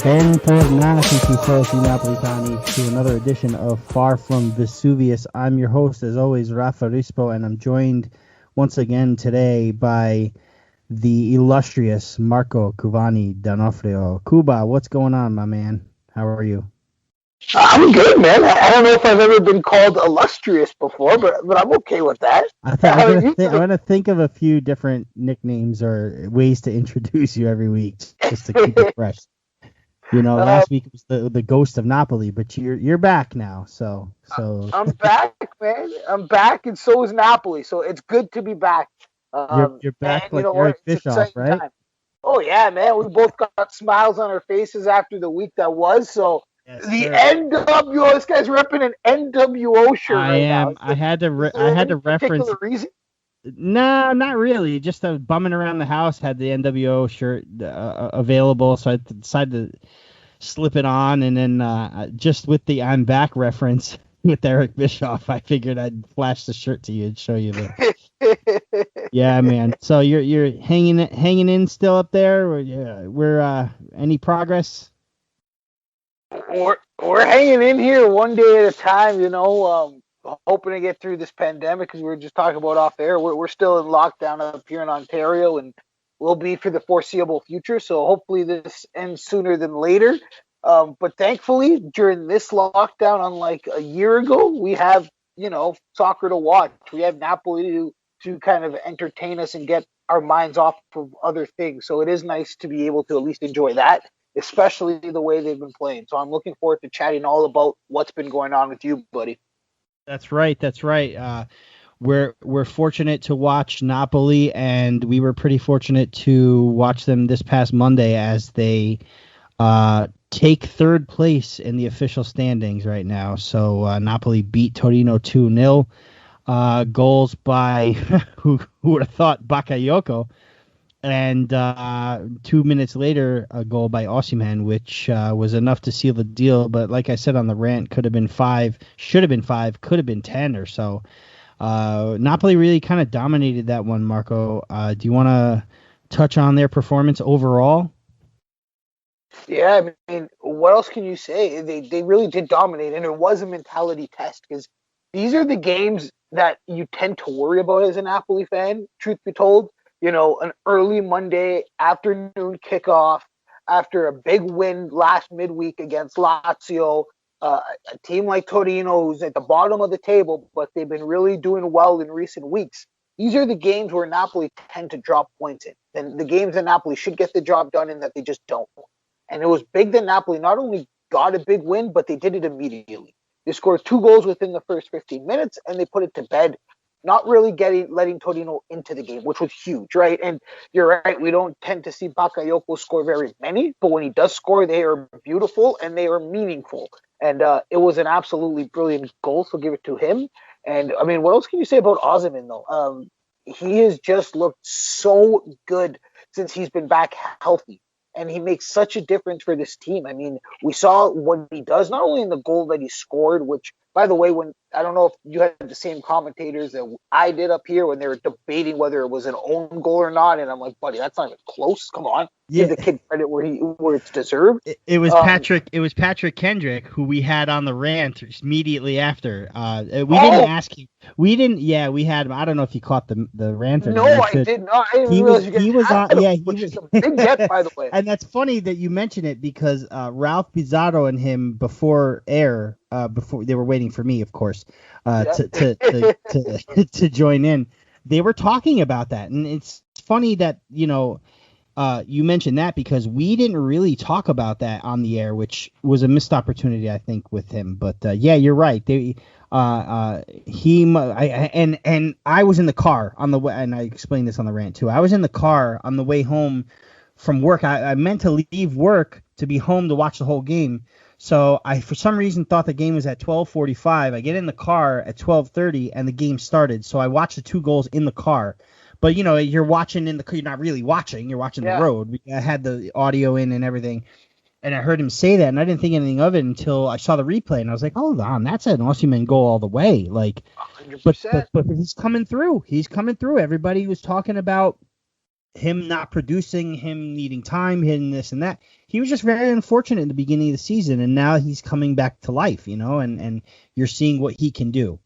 Bentornati tifosi napolitani to another edition of Far From Vesuvius. I'm your host, as always, Raffa, and I'm joined once again today by the illustrious Marco Kubani D'Onofrio. Kuba, what's going on, my man? How are you? I'm good, man. I don't know if I've ever been called illustrious before, but I'm okay with that. I'm going to think of a few different nicknames or ways to introduce you every week, just to keep it fresh. You know, last week was the ghost of Napoli, but you're back now. So I'm back, man. I'm back, and so is Napoli. So it's good to be back. You're back, like Eric Bischoff, right? Time. Oh yeah, man. We both got smiles on our faces after the week that was. So yes, the NWO. This guy's ripping an NWO shirt. I am. Now. I had to reference. Reason? No, not really. Just bumming around the house, had the NWO shirt available, so I decided to slip it on, and then just with the "I'm back" reference with Eric Bischoff, I figured I'd flash the shirt to you and show you the. Yeah, man. So you're hanging in still up there? We're any progress? We're hanging in here one day at a time, you know. Hoping to get through this pandemic, because we were just talking about off air. We're still in lockdown up here in Ontario, and will be for the foreseeable future. So hopefully this ends sooner than later. But thankfully, during this lockdown, unlike a year ago, we have, you know, soccer to watch. We have Napoli to kind of entertain us and get our minds off of other things. So it is nice to be able to at least enjoy that, especially the way they've been playing. So I'm looking forward to chatting all about what's been going on with you, buddy. That's right. We're fortunate to watch Napoli, and we were pretty fortunate to watch them this past Monday as they take third place in the official standings right now. So Napoli beat Torino 2-0. Goals by who would have thought Bakayoko, and 2 minutes later a goal by Osimhen, which was enough to seal the deal. But like I said on the rant, could have been 5, should have been 5, could have been 10 or so. Napoli really kind of dominated that one, Marco. Do you want to touch on their performance overall? Yeah, I mean, what else can you say? They really did dominate, and it was a mentality test, because these are the games that you tend to worry about as a Napoli fan, truth be told. You know, an early Monday afternoon kickoff after a big win last midweek against Lazio, a team like Torino, who's at the bottom of the table, but they've been really doing well in recent weeks. These are the games where Napoli tend to drop points in. And the games that Napoli should get the job done in that they just don't. And it was big that Napoli not only got a big win, but they did it immediately. They scored 2 goals within the first 15 minutes, and they put it to bed, not really letting Torino into the game, which was huge, right? And you're right, we don't tend to see Bakayoko score very many, but when he does score, they are beautiful and they are meaningful. And it was an absolutely brilliant goal, so give it to him. And, I mean, what else can you say about Osimhen, though? He has just looked so good since he's been back healthy. And he makes such a difference for this team. I mean, we saw what he does, not only in the goal that he scored, which, by the way, I don't know if you had the same commentators that I did up here when they were debating whether it was an own goal or not. And I'm like, buddy, that's not even close. Come on. Give the kid credit where it's deserved. It was Patrick Kendrick who we had on the rant immediately after. We didn't ask you. We didn't. Yeah, we had him. I don't know if you caught the rant or not. No, I did not. I didn't realize you guys had him, which is a big get, by the way. And that's funny that you mention it, because Ralph Pizarro and him before air, before they were waiting for me, of course, to join in. They were talking about that, and it's funny that you mentioned that, because we didn't really talk about that on the air, which was a missed opportunity, I think, with him. But yeah, you're right. I was in the car on the way, and I explained this on the rant too. I was in the car on the way home from work. I meant to leave work to be home to watch the whole game. So I, for some reason, thought the game was at 12:45. I get in the car at 12:30, and the game started. So I watched the 2 goals in the car. But you're watching in the car. You're not really watching. You're watching the Yeah, road. I had the audio in and everything, and I heard him say that, and I didn't think anything of it until I saw the replay, and I was like, hold on, that's an Osimhen goal all the way. Like, hundred but percent. he's coming through. He's coming through. Everybody was talking about him not producing, him needing time, him this and that. He was just very unfortunate in the beginning of the season, and now he's coming back to life, and you're seeing what he can do.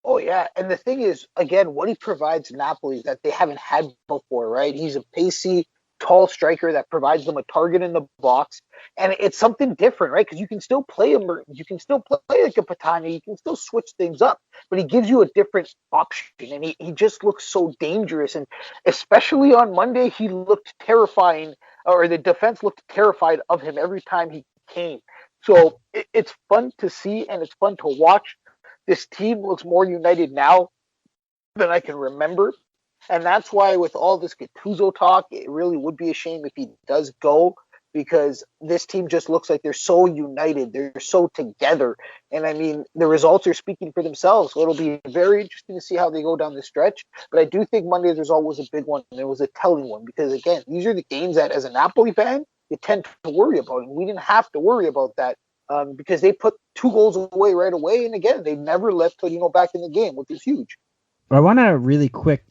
Oh yeah, and the thing is, again, what he provides Napoli that they haven't had before, right? He's a pacey, tall striker that provides them a target in the box, and it's something different, right? Because you can still play him, you can still play like a Patania, you can still switch things up, but he gives you a different option, and he just looks so dangerous, and especially on Monday, he looked terrifying, or the defense looked terrified of him every time he came. So it's fun to see, and it's fun to watch. This team looks more united now than I can remember. And that's why, with all this Gattuso talk, it really would be a shame if he does go, because this team just looks like they're so united. They're so together. And I mean, the results are speaking for themselves. So it'll be very interesting to see how they go down the stretch. But I do think Monday there's always a big one, and it was a telling one, because, again, these are the games that, as a Napoli fan, you tend to worry about. And we didn't have to worry about that because they put 2 goals away right away. And again, they never let Torino back in the game, which is huge. I want to really quick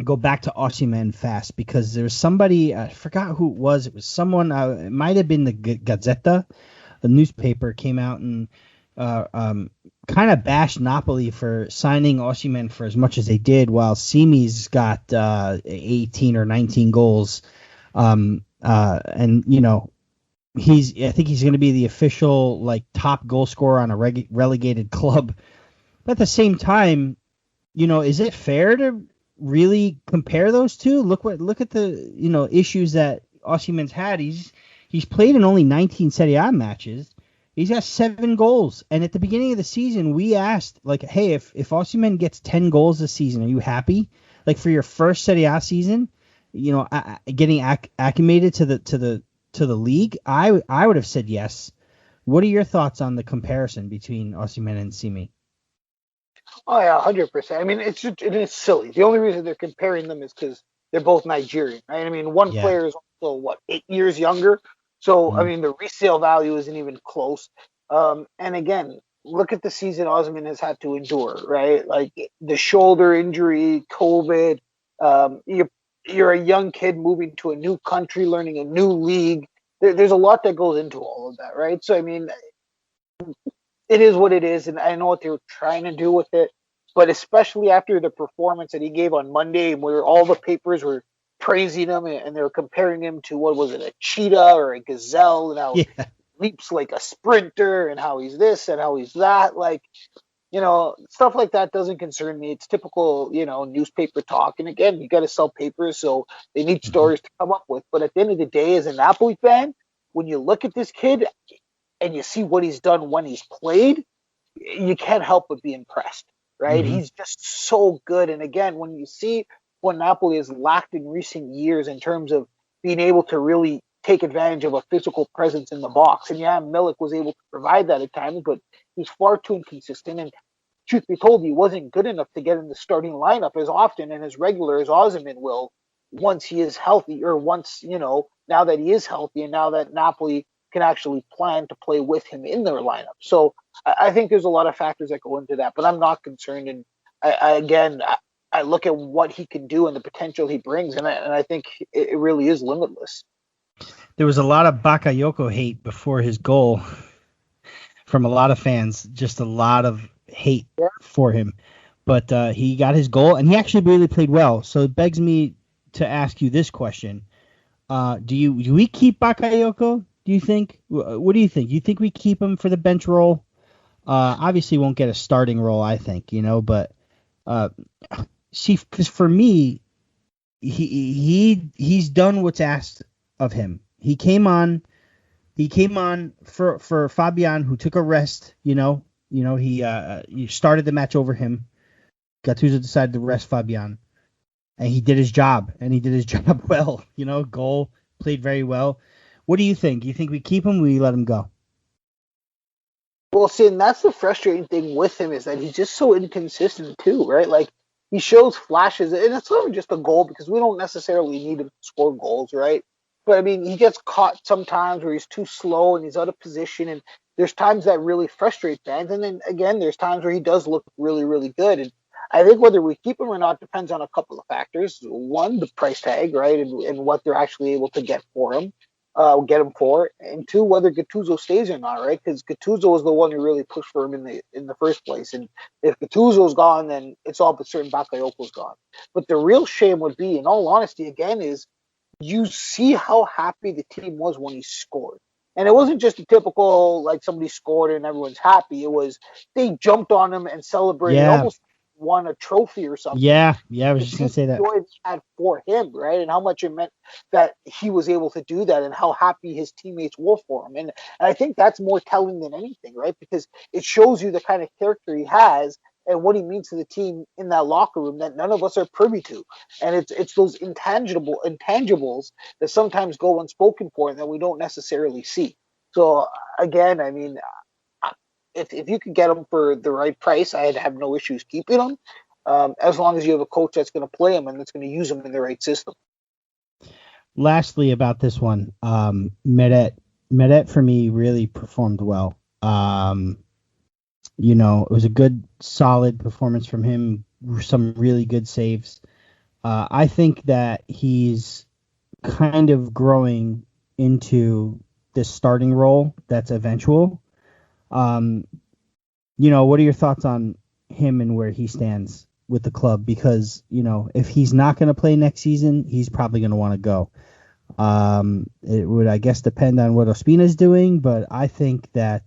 go back to Osimhen fast, because there's somebody, I forgot who it was. It was someone, it might have been the Gazzetta, the newspaper, came out and kind of bashed Napoli for signing Osimhen for as much as they did, while Simi's got 18 or 19 goals. And I think he's going to be the official top goal scorer on a relegated club. But at the same time, is it fair to really compare those two? Look at the issues that Osimhen's had. He's played in only 19 Serie A matches. He's got 7 goals, and at the beginning of the season, we asked, hey, if Osimhen gets 10 goals this season, are you happy? For your first Serie A season, getting acclimated to the league, I would have said yes. What are your thoughts on the comparison between Osimhen and Simi? Oh yeah, 100%. I mean, it is silly. The only reason they're comparing them is because they're both Nigerian, right? I mean, one Yeah. player is also 8 years younger, so I Mm-hmm. mean, the resale value isn't even close. And again, look at the season Osman has had to endure, right? Like the shoulder injury, COVID. You're a young kid moving to a new country, learning a new league. There's a lot that goes into all of that, right? So I mean, it is what it is, and I know what they were trying to do with it. But especially after the performance that he gave on Monday, where all the papers were praising him and they were comparing him to, what was it, a cheetah or a gazelle, and how Yeah. he leaps like a sprinter, and how he's this and how he's that. Like, stuff like that doesn't concern me. It's typical, newspaper talk. And again, you got to sell papers, so they need Mm-hmm. stories to come up with. But at the end of the day, as a Napoli fan, when you look at this kid and you see what he's done when he's played, you can't help but be impressed, right? Mm-hmm. He's just so good. And again, when you see what Napoli has lacked in recent years in terms of being able to really take advantage of a physical presence in the box, and yeah, Milik was able to provide that at times, but he's far too inconsistent. And truth be told, he wasn't good enough to get in the starting lineup as often and as regular as Osimhen will once he is healthy, or once, now that he is healthy and now that Napoli can actually plan to play with him in their lineup. So I think there's a lot of factors that go into that, but I'm not concerned. And I look at what he can do and the potential he brings, and I think it really is limitless. There was a lot of Bakayoko hate before his goal from a lot of fans, just a lot of hate Yeah. for him. But he got his goal, and he actually really played well. So it begs me to ask you this question: do we keep Bakayoko? Do you think? What do you think? Do you think we keep him for the bench role? Obviously, won't get a starting role, I think, but see, because for me, he's done what's asked of him. He came on for Fabian, who took a rest. He started the match over him. Gattuso decided to rest Fabian, and he did his job, and he did his job well. Goal, played very well. What do you think? Do you think we keep him? Or we let him go? Well, see, and that's the frustrating thing with him is that he's just so inconsistent too, right? Like he shows flashes, and it's not even just a goal because we don't necessarily need him to score goals, right? But I mean, he gets caught sometimes where he's too slow and he's out of position, and there's times that really frustrate fans. And then again, there's times where he does look really, really good. And I think whether we keep him or not depends on a couple of factors. One, the price tag, right, and what they're actually able to get him for, and two, whether Gattuso stays or not, right? Because Gattuso was the one who really pushed for him in the first place, and if Gattuso's gone, then it's all but certain Bakayoko's gone. But the real shame would be, in all honesty, again, is you see how happy the team was when he scored. And it wasn't just a typical like somebody scored and everyone's happy. It was they jumped on him and celebrated Yeah, almost won a trophy or something. yeah. I was To just see gonna say the that. joy they had for him, right? And how much it meant that he was able to do that and how happy his teammates were for him. And I think that's more telling than anything, right? Because it shows you the kind of character he has and what he means to the team in that locker room that none of us are privy to. And it's those intangibles that sometimes go unspoken for and that we don't necessarily see. So again, I mean, if you could get him for the right price, I'd have no issues keeping him. As long as you have a coach that's going to play him and that's going to use him in the right system. Lastly, about this one, Medet for me really performed well. It was a good, solid performance from him. Some really good saves. I think that he's kind of growing into this starting role that's eventual. Um, what are your thoughts on him and where he stands with the club? Because, if he's not going to play next season, he's probably going to want to go. It would, I guess, depend on what Ospina's doing, but I think that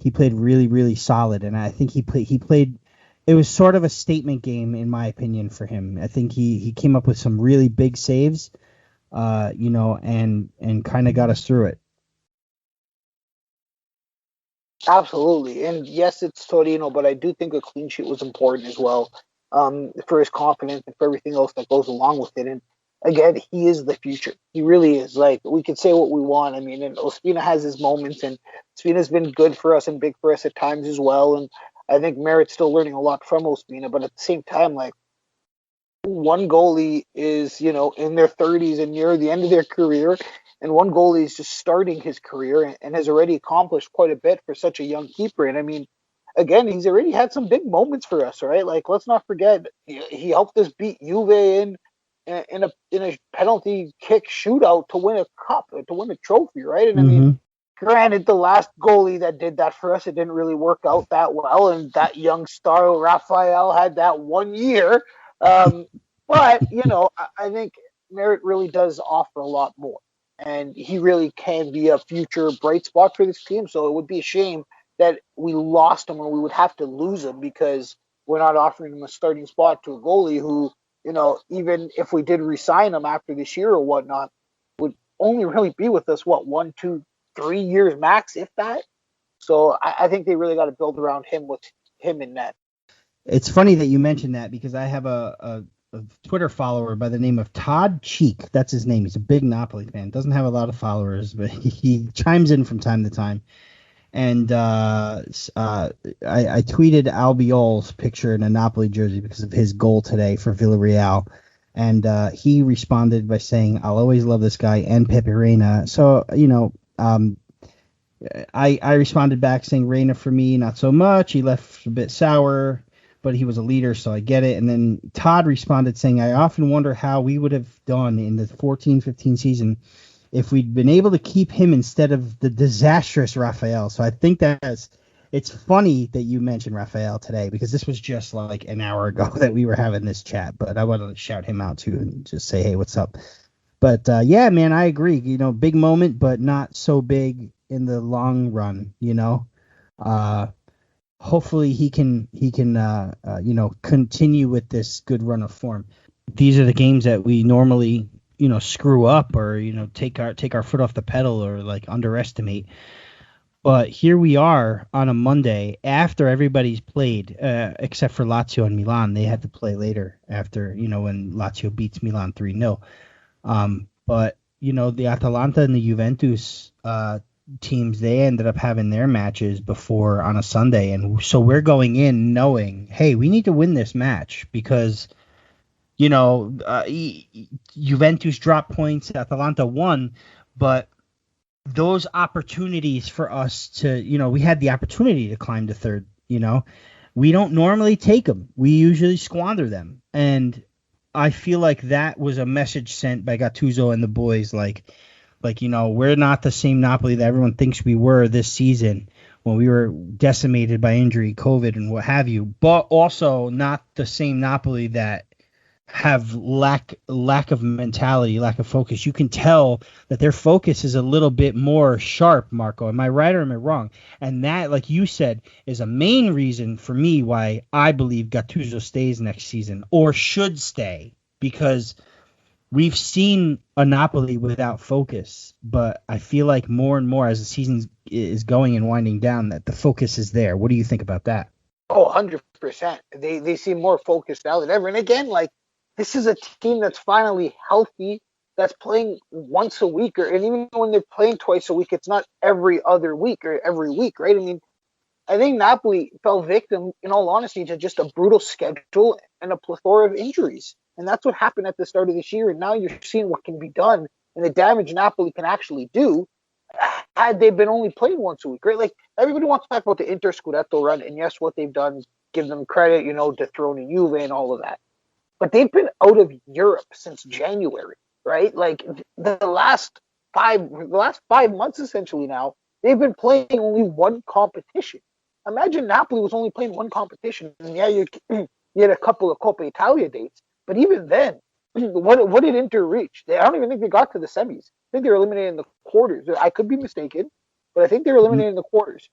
he played really, really solid, and I think he played. It was sort of a statement game, in my opinion, for him. I think he came up with some really big saves, and kind of got us through it. Absolutely. And yes, it's Torino, but I do think a clean sheet was important as well, for his confidence and for everything else that goes along with it. And again, he is the future. He really is. Like, we can say what we want. I mean, and Ospina has his moments, and Ospina's been good for us and big for us at times as well. And I think Merritt's still learning a lot from Ospina, but at the same time, like, one goalie is, in their 30s and near the end of their career, and one goalie is just starting his career and has already accomplished quite a bit for such a young keeper. And I mean, again, he's already had some big moments for us, right? Like, let's not forget he helped us beat Juve in a penalty kick shootout to win a cup, to win a trophy, right? And I mean, Mm-hmm. granted, the last goalie that did that for us, it didn't really work out that well, and that young star Raphael had that 1 year. Um, but I think Merritt really does offer a lot more, and he really can be a future bright spot for this team. So it would be a shame that we lost him, or we would have to lose him because we're not offering him a starting spot to a goalie who, even if we did resign him after this year or whatnot, would only really be with us 1, 2, 3 years max, if that. So I think they really got to build around him with him in net. It's funny that you mentioned that because I have a Twitter follower by the name of Todd Cheek. That's his name. He's a big Napoli fan. Doesn't have a lot of followers, but he chimes in from time to time. And I tweeted Albiol's picture in a Napoli jersey because of his goal today for Villarreal. And he responded by saying, "I'll always love this guy and Pepe Reina." So, I responded back saying, "Reina for me, not so much. He left a bit sour, but he was a leader, so I get it." And then Todd responded saying, "I often wonder how we would have done in the 14-15 season if we'd been able to keep him instead of the disastrous Raphael." So I think it's funny that you mentioned Raphael today because this was just like an hour ago that we were having this chat, but I wanted to shout him out too and just say, hey, what's up? But yeah, man, I agree. Big moment, but not so big in the long run. Uh, Hopefully he can continue with this good run of form. These are the games that we normally screw up or take our foot off the pedal or like underestimate. But here we are on a Monday after everybody's played, except for Lazio and Milan. They had to play later after when Lazio beats Milan 3-0. But the Atalanta and the Juventus teams, they ended up having their matches before on a Sunday, and so we're going in knowing, hey, we need to win this match because Juventus dropped points, Atalanta won, but those opportunities for us to, we had the opportunity to climb to third. We don't normally take them. We usually squander them, and I feel like that was a message sent by Gattuso and the boys, like we're not the same Napoli that everyone thinks we were this season when we were decimated by injury, COVID, and what have you, but also not the same Napoli that have lack of mentality, lack of focus. You can tell that their focus is a little bit more sharp, Marco. Am I right or am I wrong? And that, like you said, is a main reason for me why I believe Gattuso stays next season or should stay, because we've seen a Napoli without focus, but I feel like more and more as the season is going and winding down that the focus is there. What do you think about that? Oh, 100%. They seem more focused now than ever. And again, like, this is a team that's finally healthy, that's playing once a week, and even when they're playing twice a week, it's not every other week or every week, right? I mean, I think Napoli fell victim, in all honesty, to just a brutal schedule and a plethora of injuries. And that's what happened at the start of this year. And now you're seeing what can be done and the damage Napoli can actually do had they been only playing once a week, right? Like, everybody wants to talk about the Inter Scudetto run, and yes, what they've done, give them credit, dethroning Juve and all of that. But they've been out of Europe since January, right? Like, the last 5 months essentially now, they've been playing only one competition. Imagine Napoli was only playing one competition, and yeah, you had a couple of Coppa Italia dates, but even then, what did Inter reach? I don't even think they got to the semis. I think they were eliminated in the quarters. I could be mistaken, but I think they were eliminated in the quarters.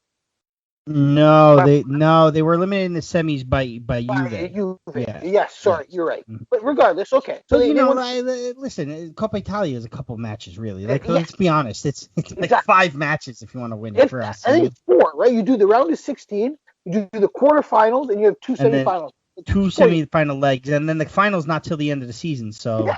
No, they were eliminated in the semis by Juve. Juve. Yeah. Yes, sorry, you're right. But regardless, okay. So listen, Coppa Italia is a couple matches, really. Like, let's be honest, it's like exactly 5 matches if you want to win it for us. I think it's 4, right? You do the round of 16, you do the quarterfinals, and you have 2 semifinals. 2 semifinal legs, and then the final's not till the end of the season. So, yeah.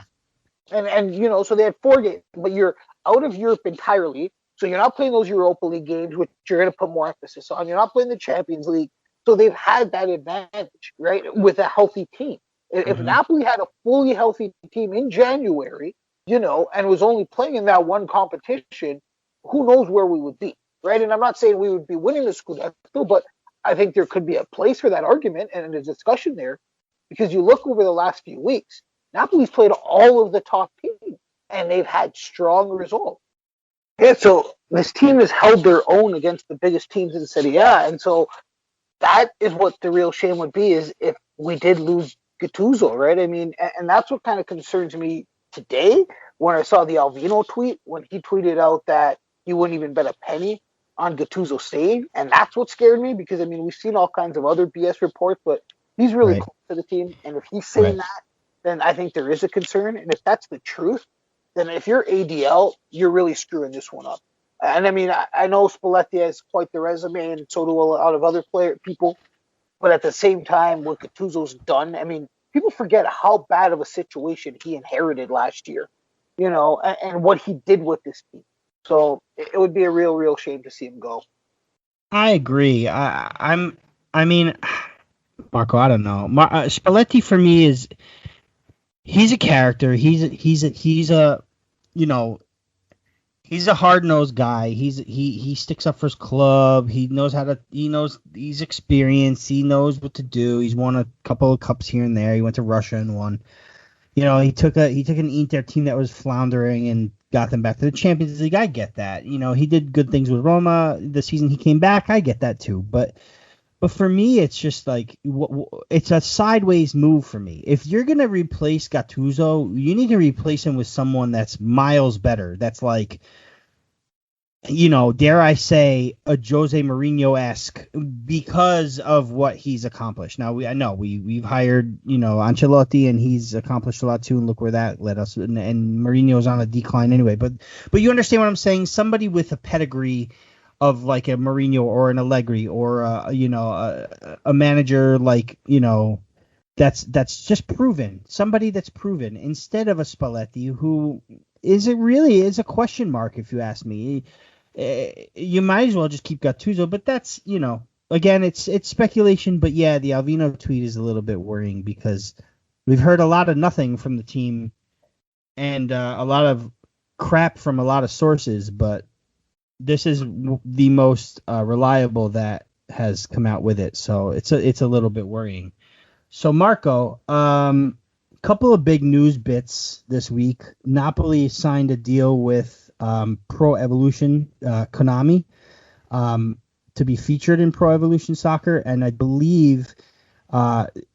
And so they had 4 games, but you're out of Europe entirely. So you're not playing those Europa League games, which you're going to put more emphasis on. You're not playing the Champions League. So they've had that advantage, right, with a healthy team. If Napoli had a fully healthy team in January, and was only playing in that one competition, who knows where we would be, right? And I'm not saying we would be winning the Scudetto, but I think there could be a place for that argument and a discussion there, because you look over the last few weeks, Napoli's played all of the top teams, and they've had strong results. Yeah, so this team has held their own against the biggest teams in Serie A, and so that is what the real shame would be, is if we did lose Gattuso, right? I mean, and that's what kind of concerns me today when I saw the Alvino tweet, when he tweeted out that he wouldn't even bet a penny on Gattuso staying, and that's what scared me, because, I mean, we've seen all kinds of other BS reports, but he's really close to the team, and if he's saying that, then I think there is a concern, and if that's the truth, then if you're ADL, you're really screwing this one up. And I mean, I know Spalletti has quite the resume, and so do a lot of other people. But at the same time, what Gattuso's done, I mean, people forget how bad of a situation he inherited last year, and what he did with this team. So it would be a real shame to see him go. I agree. I mean, Marco, I don't know. Spalletti for me he's a character. He's a hard-nosed guy. He sticks up for his club. He's experienced. He knows what to do. He's won a couple of cups here and there. He went to Russia and won. He took an Inter team that was floundering and got them back to the Champions League. I get that. He did good things with Roma the season he came back. I get that too. But for me, it's just like it's a sideways move for me. If you're gonna replace Gattuso, you need to replace him with someone that's miles better. That's like, dare I say, a Jose Mourinho-esque, because of what he's accomplished. Now I know we've hired Ancelotti, and he's accomplished a lot too, and look where that led us. And Mourinho's on a decline anyway. But you understand what I'm saying? Somebody with a pedigree of like a Mourinho or an Allegri or a manager like that's just proven, somebody that's proven, instead of a Spalletti who is a question mark, if you ask me. you might as well just keep Gattuso. But that's, again, it's speculation. But yeah, the Alvino tweet is a little bit worrying because we've heard a lot of nothing from the team and a lot of crap from a lot of sources. But this is the most reliable that has come out with it. So it's a little bit worrying. So Marco, couple of big news bits this week. Napoli signed a deal with Pro Evolution Konami to be featured in Pro Evolution Soccer, and I believe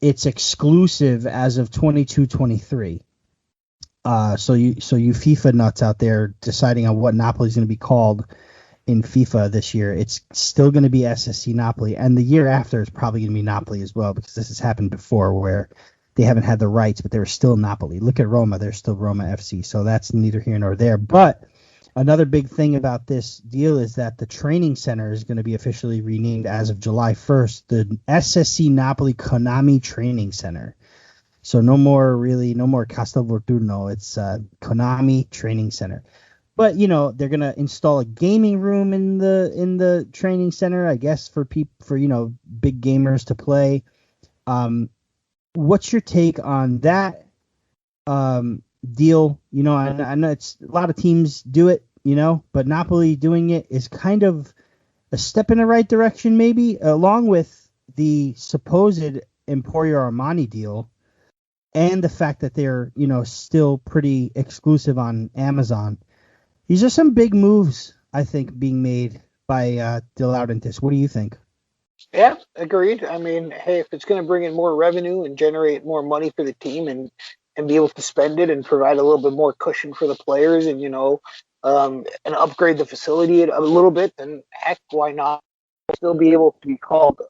it's exclusive as of 22-23. So you FIFA nuts out there deciding on what Napoli is going to be called in FIFA this year, it's still going to be SSC Napoli, and the year after is probably going to be Napoli as well, because this has happened before where they haven't had the rights, but they were still Napoli. Look at Roma, they're still Roma FC, so that's neither here nor there. But another big thing about this deal is that the training center is going to be officially renamed as of July 1st, the SSC Napoli Konami Training Center. So no more Castel Volturno, it's Konami Training Center. But they're gonna install a gaming room in the training center, I guess, for big gamers to play. What's your take on that deal? I know it's a lot of teams do it, but Napoli doing it is kind of a step in the right direction, maybe, along with the supposed Emporio Armani deal and the fact that they're still pretty exclusive on Amazon. These are some big moves, I think, being made by De Laurentiis. What do you think? Yeah, agreed. I mean, hey, if it's going to bring in more revenue and generate more money for the team and be able to spend it and provide a little bit more cushion for the players and, and upgrade the facility a little bit, then heck, why not still be able to be called?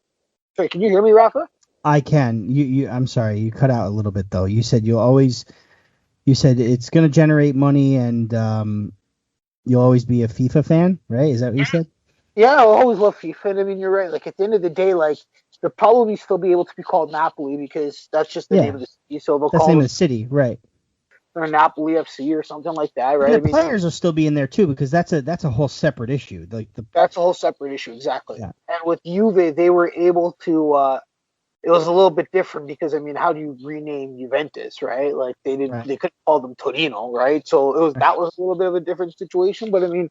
Sorry, can you hear me, Rafa? I can. I'm sorry, you cut out a little bit, though. You said it's going to generate money and you'll always be a FIFA fan, right? Is that what you said? Yeah, I always love FIFA. And I mean, you're right. Like at the end of the day, like they'll probably still be able to be called Napoli because that's just the name of the city. So they'll that's call the name it of the city, right? or Napoli FC or something like that, right? The players will still be in there too because that's a whole separate issue. That's a whole separate issue, exactly. Yeah. And with Juve, they were able to. It was a little bit different because I mean, how do you rename Juventus, right? Like they didn't, Right. they couldn't call them Torino, right? So that was a little bit of a different situation. But I mean,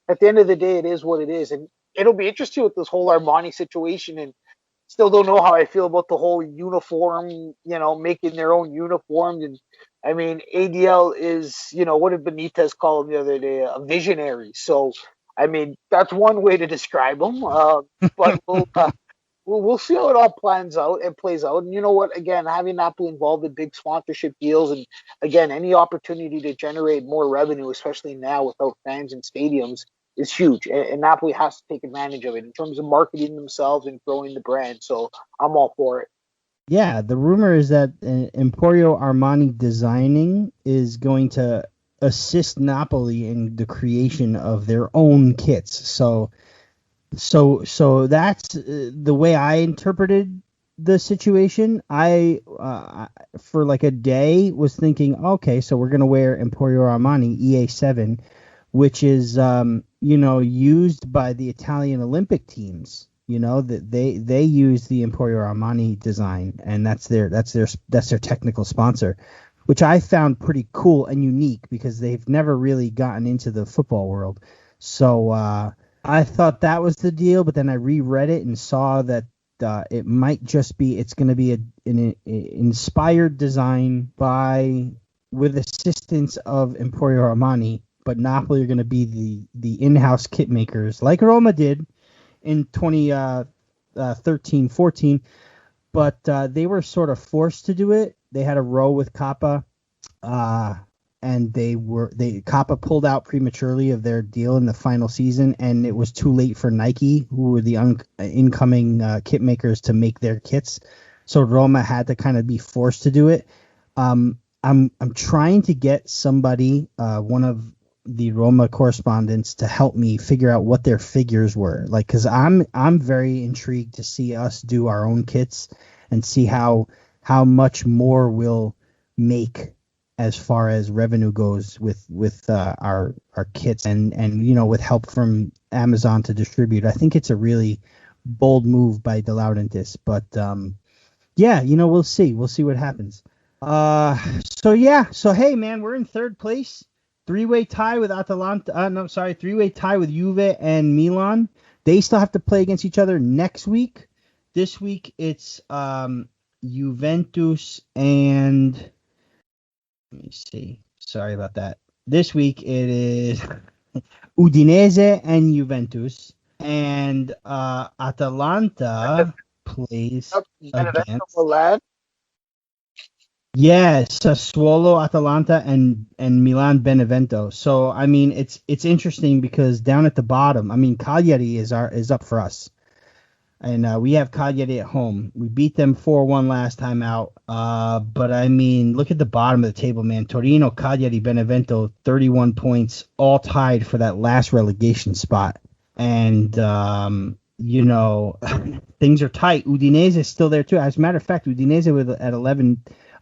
at the end of the day, it is what it is, and it'll be interesting with this whole Armani situation. And still don't know how I feel about the whole uniform, making their own uniforms. And I mean, ADL is, what did Benitez call him the other day? A visionary. So I mean, that's one way to describe him. But we'll see how it all plans out and plays out. And you know what? Again, having Napoli involved in big sponsorship deals, and again, any opportunity to generate more revenue, especially now without fans and stadiums, is huge. And Napoli has to take advantage of it in terms of marketing themselves and growing the brand. So I'm all for it. Yeah, the rumor is that Emporio Armani Designing is going to assist Napoli in the creation of their own kits. So that's the way I interpreted the situation. I for like a day was thinking, okay, so we're gonna wear Emporio Armani EA7, which is used by the Italian Olympic teams. That they use the Emporio Armani design, and that's their technical sponsor, which I found pretty cool and unique because they've never really gotten into the football world. So I thought that was the deal, but then I reread it and saw that it might just be it's going to be an inspired design with assistance of Emporio Armani, but Napoli are going to be the in-house kit makers like Roma did in 2013-14, but they were sort of forced to do it. They had a row with Kappa. And Kappa pulled out prematurely of their deal in the final season, and it was too late for Nike, who were the incoming kit makers, to make their kits. So Roma had to kind of be forced to do it. I'm trying to get somebody, one of the Roma correspondents, to help me figure out what their figures were, like, because I'm very intrigued to see us do our own kits and see how much more we'll make as far as revenue goes with our kits and with help from Amazon to distribute. I think it's a really bold move by De Laurentiis, but yeah, we'll see. We'll see what happens. So hey, man, we're in third place. Three-way tie with Atalanta. No, sorry, three-way tie with Juve and Milan. They still have to play against each other next week. This week it's Juventus and let me see. Sorry about that. This week it is Udinese and Juventus, and Atalanta plays against. Yes, Sassuolo, Atalanta, and Milan Benevento. So I mean, it's interesting because down at the bottom, I mean, Cagliari is up for us, and we have Cagliari at home. We beat them 4-1 last time out. But I mean, look at the bottom of the table, man. Torino, Cagliari, Benevento, 31 points, all tied for that last relegation spot, and things are tight. Udinese is still there too. As a matter of fact, Udinese at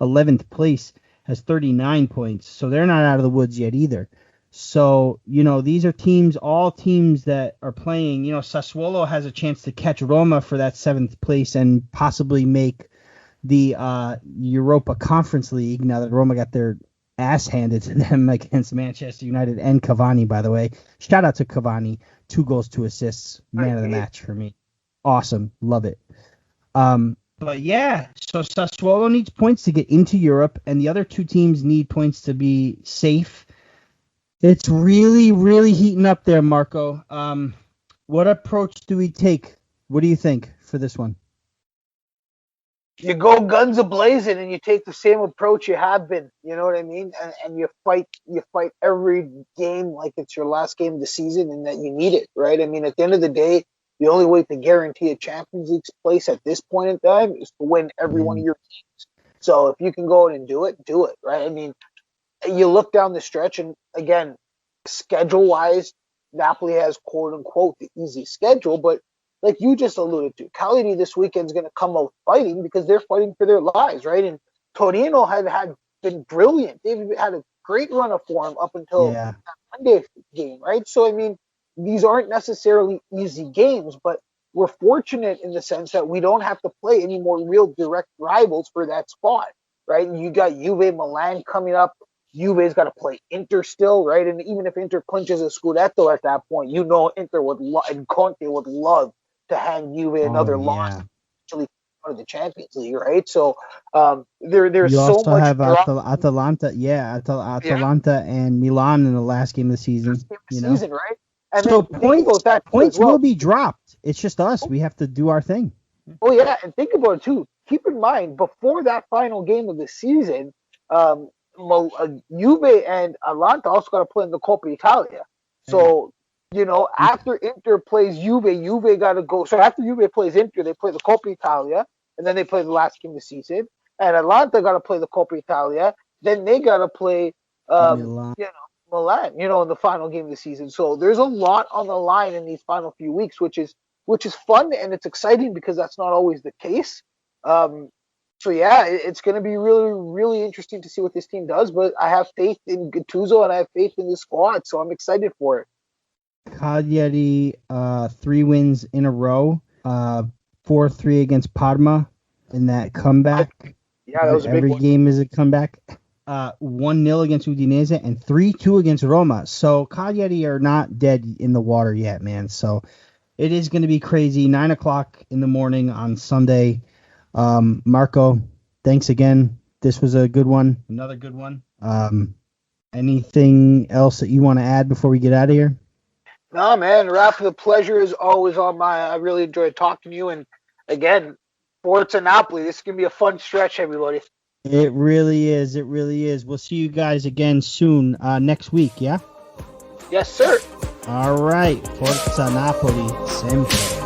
11th place has 39 points, so they're not out of the woods yet either. So, these are all teams that are playing. Sassuolo has a chance to catch Roma for that 7th place and possibly make the Europa Conference League now that Roma got their ass handed to them against Manchester United and Cavani, by the way. Shout out to Cavani. 2 goals, 2 assists. Man of the match for me. Awesome. Love it. But yeah, so Sassuolo needs points to get into Europe, and the other 2 teams need points to be safe. It's really, really heating up there, Marco. What approach do we take? What do you think for this one? You go guns a-blazing and you take the same approach you have been. You know what I mean? And you fight every game like it's your last game of the season and that you need it, right? I mean, at the end of the day, the only way to guarantee a Champions League place at this point in time is to win every one of your games. So if you can go in and do it, right? I mean, you look down the stretch, and again, schedule-wise, Napoli has quote-unquote the easy schedule, but like you just alluded to, Cagliari this weekend is going to come out fighting because they're fighting for their lives, right? And Torino had been brilliant. They've had a great run of form up until that Monday game, right? So, I mean, these aren't necessarily easy games, but we're fortunate in the sense that we don't have to play any more real direct rivals for that spot, right? And you got Juve Milan coming up. Juve's got to play Inter still, right? And even if Inter clinches a Scudetto at that point, Inter and Conte would love to hand Juve another loss, actually out of the Champions League, right? So there's so much. You also have Atalanta, Atalanta and Milan in the last game of the season. Right? And so points will be dropped. It's just us. We have to do our thing. Oh yeah, and think about it too. Keep in mind, before that final game of the season, Juve and Atalanta also got to play in the Coppa Italia. So, after Inter plays Juve got to go. So after Juve plays Inter, they play the Coppa Italia, and then they play the last game of the season. And Atalanta got to play the Coppa Italia. Then they got to play, Milan, in the final game of the season. So there's a lot on the line in these final few weeks, which is fun and it's exciting because that's not always the case. So yeah, it's going to be really, really interesting to see what this team does. But I have faith in Gattuso and I have faith in the squad, so I'm excited for it. Cagliari, 3 wins in a row, 4-3 against Parma in that comeback. Yeah, that was a big every one. game is a comeback. 1-0 against Udinese and 3-2 against Roma. So Cagliari are not dead in the water yet, man. So it is going to be crazy. 9:00 in the morning on Sunday. Marco, thanks again. This was a good one. Another good one. Anything else that you want to add before we get out of here? No, man, Raffa, the pleasure is always on mine. I really enjoyed talking to you. And again, Forza Napoli, this is going to be a fun stretch, everybody. It really is. It really is. We'll see you guys again soon, next week, yeah? Yes, sir. All right. Forza Napoli, sempre.